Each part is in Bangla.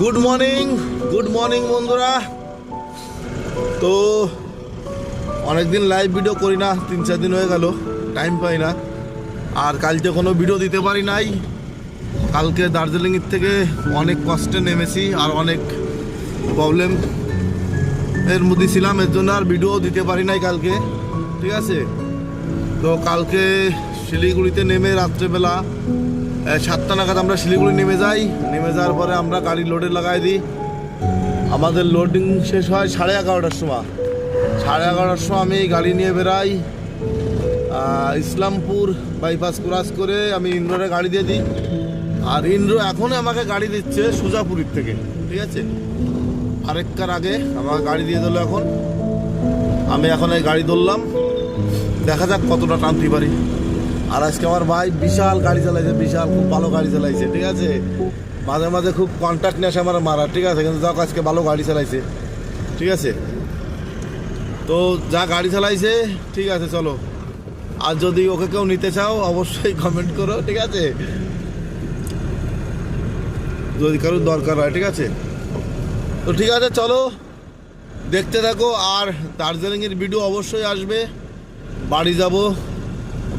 গুড মর্নিং বন্ধুরা। তো অনেকদিন লাইভ ভিডিও করি না, 3-4 দিন হয়ে গেল, টাইম পাই না। আর কালকে কোনো ভিডিও দিতে পারি নাই। কালকে দার্জিলিংয়ের থেকে অনেক কষ্টে নেমেছি আর অনেক প্রবলেম এর মধ্যে ছিলাম, এর জন্য আর ভিডিও দিতে পারি নাই কালকে, ঠিক আছে। তো কালকে শিলিগুড়িতে নেমে রাত্রেবেলা 7টা নাগাদ আমরা শিলিগুড়ি নেমে যাই। নেমে যাওয়ার পরে আমরা গাড়ি লোডে লাগাই দিই। আমাদের লোডিং শেষ হয় 11:30টার সময়। 11:30টার সময় আমি গাড়ি নিয়ে বেরাই। ইসলামপুর বাইপাস ক্রস করে আমি ইন্দ্ররে গাড়ি দিয়ে দিই। আর ইন্দ্র এখনই আমাকে গাড়ি দিচ্ছে সুজাপুরীর থেকে, ঠিক আছে। আরেকটার আগে আমাকে গাড়ি দিয়ে দিল। এখন আমি এই গাড়ি ধরলাম, দেখা যাক কতটা টানতে পারি। আর আজকে আমার ভাই বিশাল গাড়ি চালাইছে, বিশাল খুব ভালো গাড়ি চালাইছে, ঠিক আছে। মাঝে মাঝে খুব কন্ট্যাক্ট নিয়ে আসে আমার মারা, ঠিক আছে। কিন্তু যাক আজকে ভালো গাড়ি চালাইছে, ঠিক আছে। তো যা গাড়ি চালাইছে, ঠিক আছে, চলো। আর যদি ওকে কেউ নিতে চাও অবশ্যই কমেন্ট করো, ঠিক আছে, যদি কারোর দরকার হয়, ঠিক আছে। তো ঠিক আছে, চলো দেখতে থাকো। আর দার্জিলিংয়ের ভিডিও অবশ্যই আসবে। বাড়ি যাব,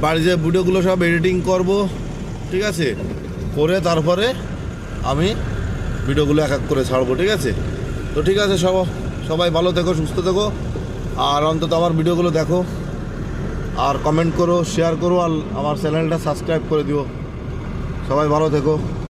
বাড়ি যেয়ে ভিডিওগুলো সব এডিটিং করব, ঠিক আছে, করে তারপরে আমি ভিডিওগুলো এক এক করে ছাড়বো, ঠিক আছে। তো ঠিক আছে, সবাই ভালো থেকো, সুস্থ থেকো। আর অন্তত আমার ভিডিওগুলো দেখো, আর কমেন্ট করো, শেয়ার করো, আর আমার চ্যানেলটা সাবস্ক্রাইব করে দিও। সবাই ভালো থেকো।